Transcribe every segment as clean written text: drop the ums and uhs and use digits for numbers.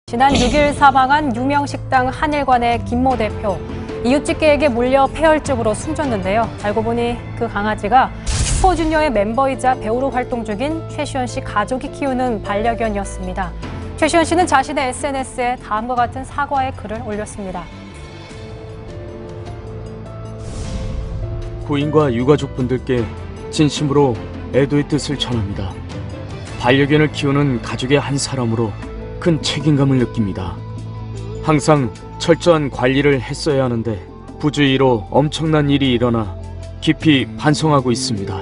지난 6일 사망한 유명 식당 한일관의 김모 대표. 이웃집게에게 물려 폐혈증으로 숨졌는데요. 알고 보니 그 강아지가 슈퍼주니어의 멤버이자 배우로 활동 중인 최시원 씨 가족이 키우는 반려견이었습니다. 최시원 씨는 자신의 SNS에 다음과 같은 사과의 글을 올렸습니다. 부인과 유가족분들께 진심으로 애도의 뜻을 전합니다. 반려견을 키우는 가족의 한 사람으로 큰 책임감을 느낍니다. 항상 철저한 관리를 했어야 하는데 부주의로 엄청난 일이 일어나 깊이 반성하고 있습니다.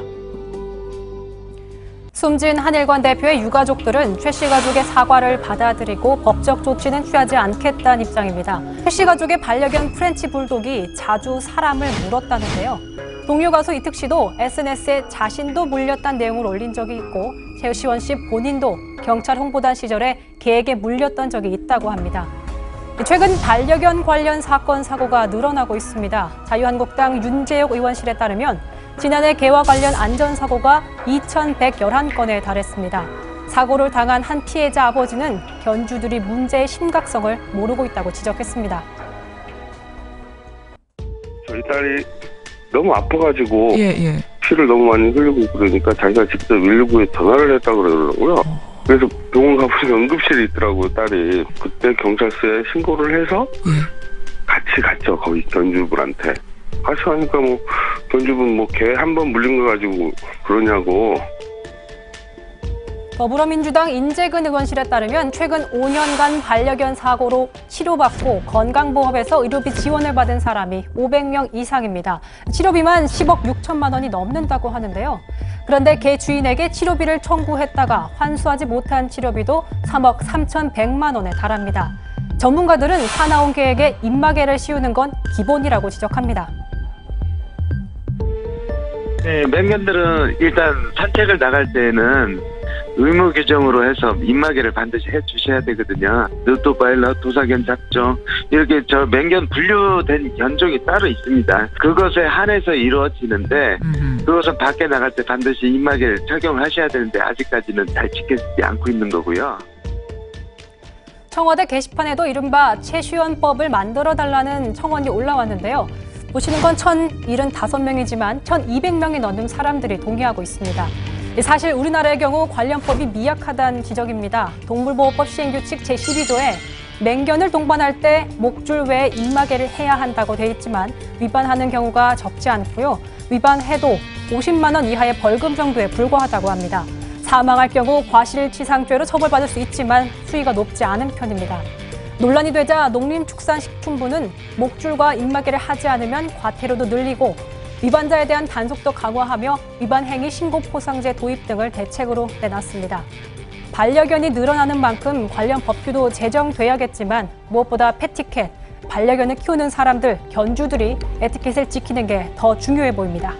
숨진 한일관 대표의 유가족들은 최 씨 가족의 사과를 받아들이고 법적 조치는 취하지 않겠다는 입장입니다. 최 씨 가족의 반려견 프렌치 불독이 자주 사람을 물었다는데요. 동료 가수 이특 씨도 SNS에 자신도 물렸다는 내용을 올린 적이 있고 최시원 씨 본인도 경찰 홍보단 시절에 개에게 물렸던 적이 있다고 합니다. 최근 반려견 관련 사건, 사고가 늘어나고 있습니다. 자유한국당 윤재욱 의원실에 따르면 지난해 개와 관련 안전사고가 2,111건에 달했습니다. 사고를 당한 한 피해자 아버지는 견주들이 문제의 심각성을 모르고 있다고 지적했습니다. 저희 딸이 너무 아파가지고 예. 피를 너무 많이 흘리고 그러니까 자기가 직접 119에 전화를 했다고 그러더라고요. 그래서 병원 가보니 응급실에 있더라고요, 딸이. 그때 경찰서에 신고를 해서 같이 갔죠, 거기 견주분한테. 같이 가니까 뭐 견주분 개 한 번 물린 거 가지고 그러냐고. 더불어민주당 인재근 의원실에 따르면 최근 5년간 반려견 사고로 치료받고 건강보험에서 의료비 지원을 받은 사람이 500명 이상입니다. 치료비만 10억 6천만 원이 넘는다고 하는데요. 그런데 개 주인에게 치료비를 청구했다가 환수하지 못한 치료비도 3억 3,100만 원에 달합니다. 전문가들은 사나운 개에게 입마개를 씌우는 건 기본이라고 지적합니다. 네, 맹견들은 일단 산책을 나갈 때는 의무 규정으로 해서 입마개를 반드시 해주셔야 되거든요. 로트와일러, 도사견 잡종 이렇게 맹견 분류된 견종이 따로 있습니다. 그것에 한해서 이루어지는데 그것은 밖에 나갈 때 반드시 입마개를 착용을 하셔야 되는데 아직까지는 잘 지켜지지 않고 있는 거고요. 청와대 게시판에도 이른바 최시원법을 만들어달라는 청원이 올라왔는데요. 보시는 건 1,075명이지만 1,200명이 넘는 사람들이 동의하고 있습니다. 사실 우리나라의 경우 관련법이 미약하다는 지적입니다. 동물보호법 시행규칙 제12조에 맹견을 동반할 때 목줄 외에 입마개를 해야 한다고 돼 있지만 위반하는 경우가 적지 않고요. 위반해도 50만 원 이하의 벌금 정도에 불과하다고 합니다. 사망할 경우 과실치상죄로 처벌받을 수 있지만 수위가 높지 않은 편입니다. 논란이 되자 농림축산식품부는 목줄과 입마개를 하지 않으면 과태료도 늘리고 위반자에 대한 단속도 강화하며 위반 행위 신고 포상제 도입 등을 대책으로 내놨습니다. 반려견이 늘어나는 만큼 관련 법규도 제정돼야겠지만 무엇보다 패티켓, 반려견을 키우는 사람들, 견주들이 에티켓을 지키는 게 더 중요해 보입니다.